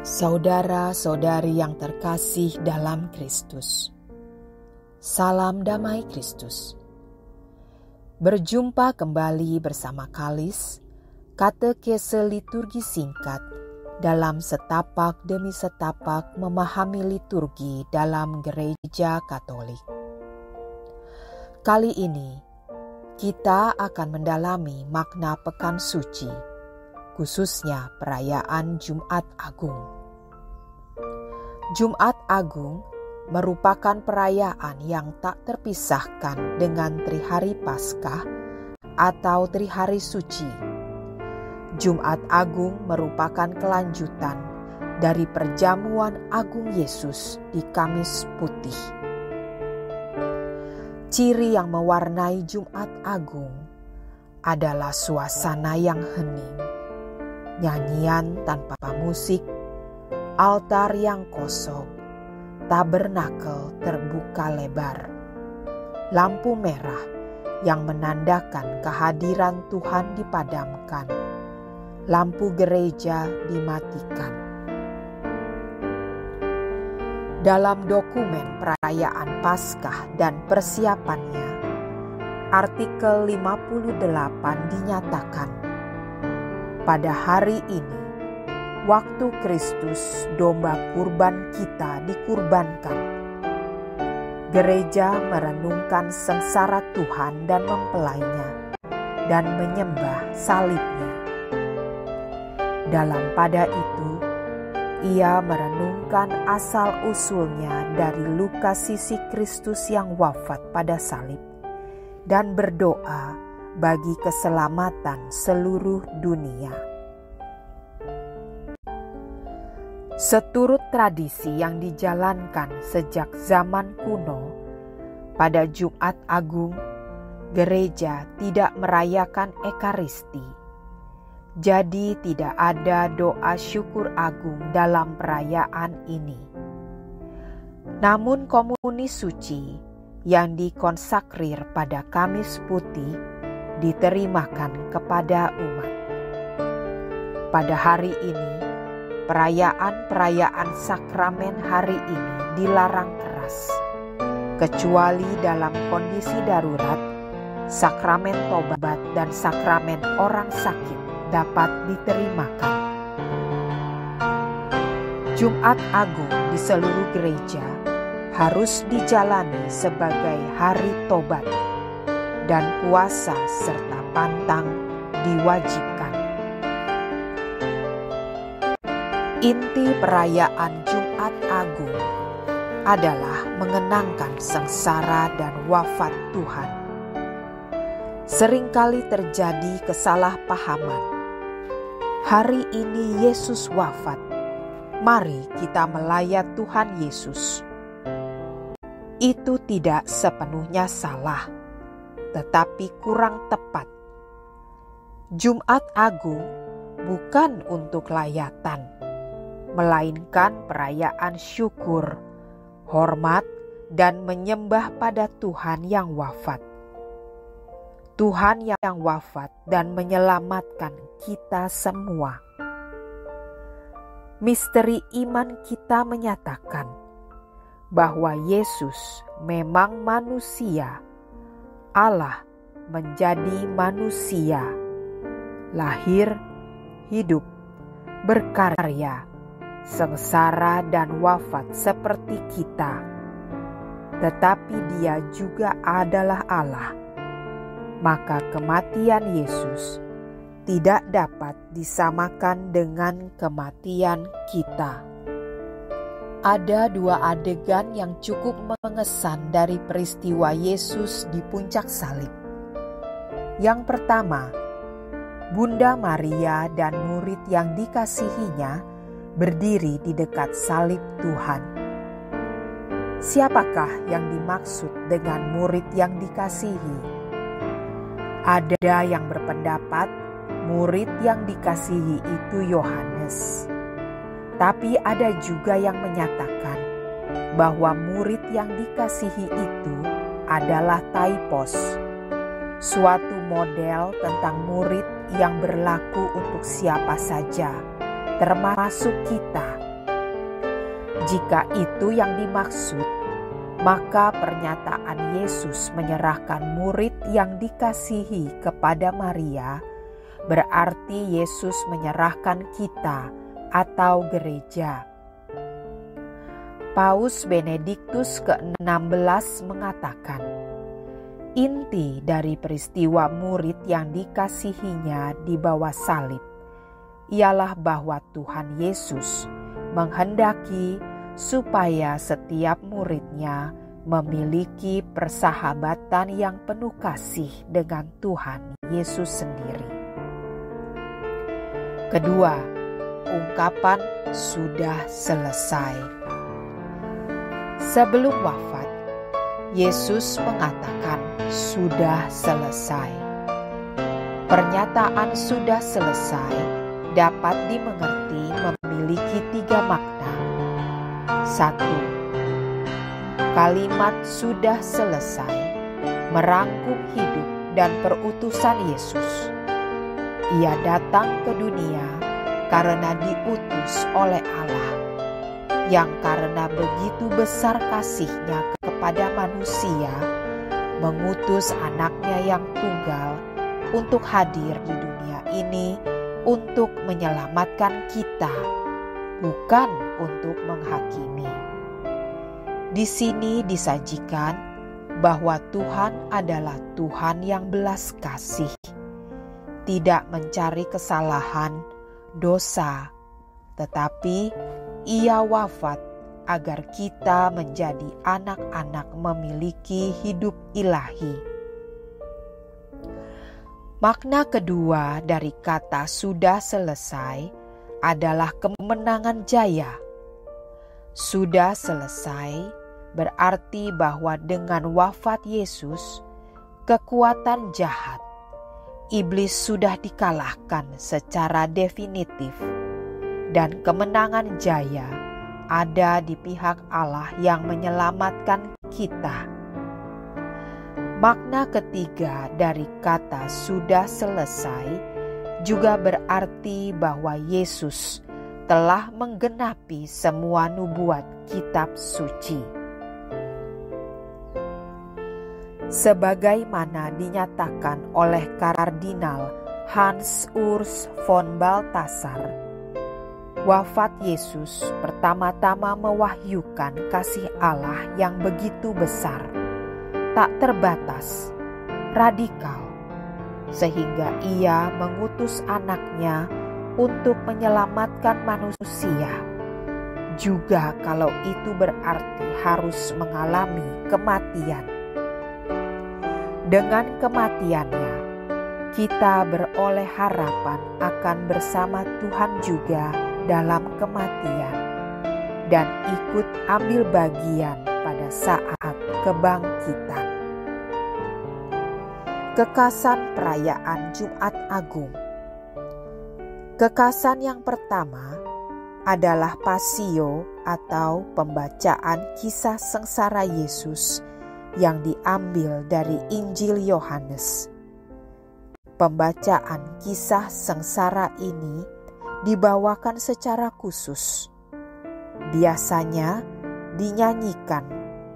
Saudara-saudari yang terkasih dalam Kristus, salam damai Kristus. Berjumpa kembali bersama Kalis, katekese liturgi singkat dalam setapak demi setapak memahami liturgi dalam Gereja Katolik. Kali ini kita akan mendalami makna Pekan Suci, khususnya perayaan Jumat Agung. Jumat Agung merupakan perayaan yang tak terpisahkan dengan Trihari Paskah atau Trihari Suci. Jumat Agung merupakan kelanjutan dari perjamuan Agung Yesus di Kamis Putih. Ciri yang mewarnai Jumat Agung adalah suasana yang hening, nyanyian tanpa musik, altar yang kosong, tabernakel terbuka lebar, lampu merah yang menandakan kehadiran Tuhan dipadamkan, lampu gereja dimatikan. Dalam dokumen perayaan Paskah dan persiapannya, artikel 58 dinyatakan, pada hari ini, waktu Kristus domba kurban kita dikurbankan, gereja merenungkan sengsara Tuhan dan mempelainya dan menyembah salibnya. Dalam pada itu, ia merenungkan asal-usulnya dari luka sisi Kristus yang wafat pada salib dan berdoa bagi keselamatan seluruh dunia. Seturut tradisi yang dijalankan sejak zaman kuno, pada Jumat Agung, gereja tidak merayakan Ekaristi. Jadi tidak ada doa syukur agung dalam perayaan ini. Namun komuni suci yang dikonsakrir pada Kamis Putih diterimakan kepada umat. Pada hari ini, perayaan-perayaan sakramen hari ini dilarang keras, kecuali dalam kondisi darurat. Sakramen tobat dan sakramen orang sakit dapat diterimakan. Jumat Agung di seluruh gereja harus dijalani sebagai hari tobat, dan puasa serta pantang diwajibkan. Inti perayaan Jumat Agung adalah mengenangkan sengsara dan wafat Tuhan. Seringkali terjadi kesalahpahaman. Hari ini Yesus wafat, mari kita melayat Tuhan Yesus. Itu tidak sepenuhnya salah, tetapi kurang tepat. Jumat Agung bukan untuk layatan, melainkan perayaan syukur, hormat, dan menyembah pada Tuhan yang wafat. Tuhan yang wafat dan menyelamatkan kita semua. Misteri iman kita menyatakan bahwa Yesus memang manusia, Allah menjadi manusia, lahir, hidup, berkarya, sengsara dan wafat seperti kita. Tetapi Dia juga adalah Allah. Maka kematian Yesus tidak dapat disamakan dengan kematian kita. Ada dua adegan yang cukup mengesan dari peristiwa Yesus di puncak salib. Yang pertama, Bunda Maria dan murid yang dikasihinya berdiri di dekat salib Tuhan. Siapakah yang dimaksud dengan murid yang dikasihi? Ada yang berpendapat murid yang dikasihi itu Yohanes. Tapi ada juga yang menyatakan bahwa murid yang dikasihi itu adalah typos, suatu model tentang murid yang berlaku untuk siapa saja, termasuk kita. Jika itu yang dimaksud, maka pernyataan Yesus menyerahkan murid yang dikasihi kepada Maria berarti Yesus menyerahkan kita atau gereja. Paus Benediktus ke-16 mengatakan, inti dari peristiwa murid yang dikasihinya di bawah salib ialah bahwa Tuhan Yesus menghendaki supaya setiap muridnya memiliki persahabatan yang penuh kasih dengan Tuhan Yesus sendiri. Kedua, ungkapan sudah selesai. Sebelum wafat, Yesus mengatakan sudah selesai. Pernyataan sudah selesai dapat dimengerti memiliki 3 makna. 1. Kalimat sudah selesai merangkum hidup dan perutusan Yesus. Ia datang ke dunia karena diutus oleh Allah, yang karena begitu besar kasih-Nya kepada manusia, mengutus anaknya yang tunggal untuk hadir di dunia ini untuk menyelamatkan kita, bukan untuk menghakimi. Di sini disajikan bahwa Tuhan adalah Tuhan yang belas kasih, tidak mencari kesalahan, dosa, tetapi Ia wafat agar kita menjadi anak-anak memiliki hidup ilahi. Makna kedua dari kata sudah selesai adalah kemenangan jaya. Sudah selesai berarti bahwa dengan wafat Yesus, kekuatan jahat, iblis sudah dikalahkan secara definitif, dan kemenangan jaya ada di pihak Allah yang menyelamatkan kita. Makna ketiga dari kata sudah selesai juga berarti bahwa Yesus telah menggenapi semua nubuat kitab suci. Sebagaimana dinyatakan oleh Kardinal Hans Urs von Balthasar, wafat Yesus pertama-tama mewahyukan kasih Allah yang begitu besar, tak terbatas, radikal, sehingga Ia mengutus anaknya untuk menyelamatkan manusia, juga kalau itu berarti harus mengalami kematian. Dengan kematiannya, kita beroleh harapan akan bersama Tuhan juga dalam kematian dan ikut ambil bagian pada saat kebangkitan. Kekasan perayaan Jumat Agung. Kekasan yang pertama adalah Pasio atau pembacaan kisah sengsara Yesus yang diambil dari Injil Yohanes. Pembacaan kisah sengsara ini dibawakan secara khusus. Biasanya dinyanyikan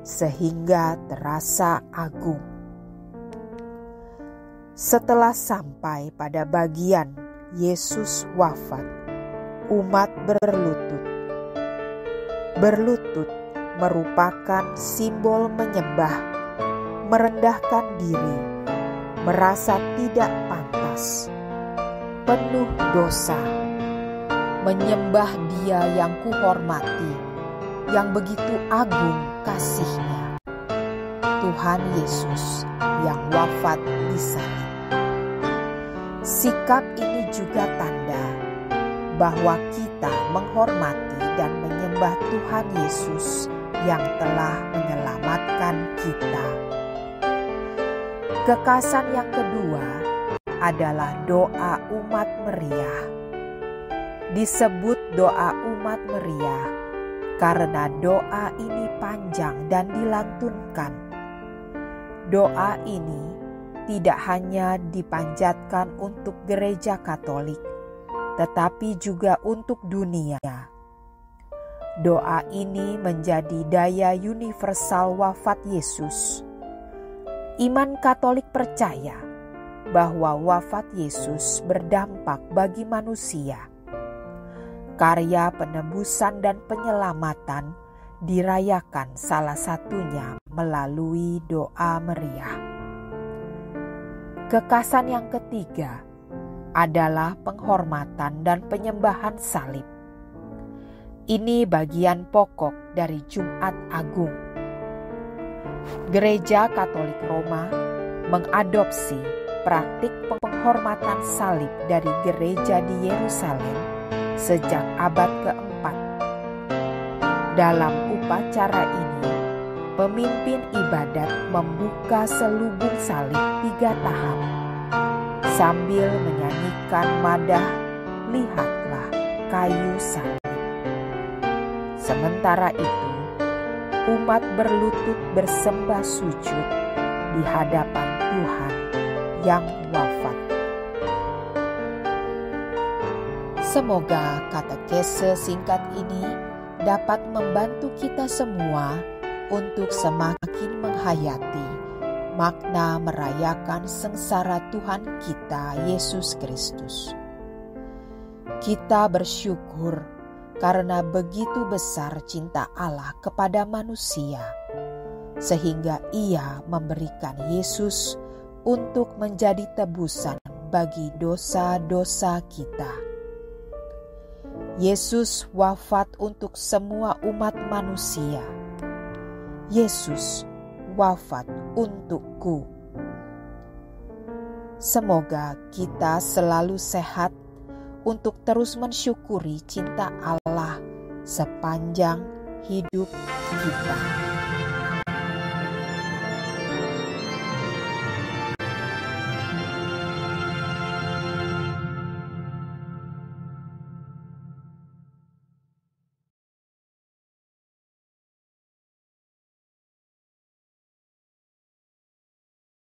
sehingga terasa agung. Setelah sampai pada bagian Yesus wafat, umat berlutut. Berlutut merupakan simbol menyembah, merendahkan diri, merasa tidak pantas, penuh dosa, menyembah Dia yang kuhormati, yang begitu agung kasih-Nya, Tuhan Yesus yang wafat di salib. Sikap ini juga tanda bahwa kita menghormati dan menyembah Tuhan Yesus yang telah menyelamatkan kita. Kekasan yang kedua adalah doa umat meriah. Disebut doa umat meriah karena doa ini panjang dan dilantunkan. Doa ini tidak hanya dipanjatkan untuk gereja Katolik, tetapi juga untuk dunia. Doa ini menjadi daya universal wafat Yesus. Iman Katolik percaya bahwa wafat Yesus berdampak bagi manusia. Karya penebusan dan penyelamatan dirayakan salah satunya melalui doa meriah. Kekasan yang ketiga adalah penghormatan dan penyembahan salib. Ini bagian pokok dari Jumat Agung. Gereja Katolik Roma mengadopsi praktik penghormatan salib dari gereja di Yerusalem sejak abad keempat. Dalam upacara ini, pemimpin ibadat membuka selubung salib 3 tahap sambil menyanyikan madah "Lihatlah kayu salib". Sementara itu, umat berlutut bersembah sujud di hadapan Tuhan yang wafat. Semoga katekese singkat ini dapat membantu kita semua untuk semakin menghayati makna merayakan sengsara Tuhan kita Yesus Kristus. Kita bersyukur karena begitu besar cinta Allah kepada manusia, sehingga Ia memberikan Yesus untuk menjadi tebusan bagi dosa-dosa kita. Yesus wafat untuk semua umat manusia. Yesus wafat untukku. Semoga kita selalu sehat untuk terus mensyukuri cinta Allah sepanjang hidup kita.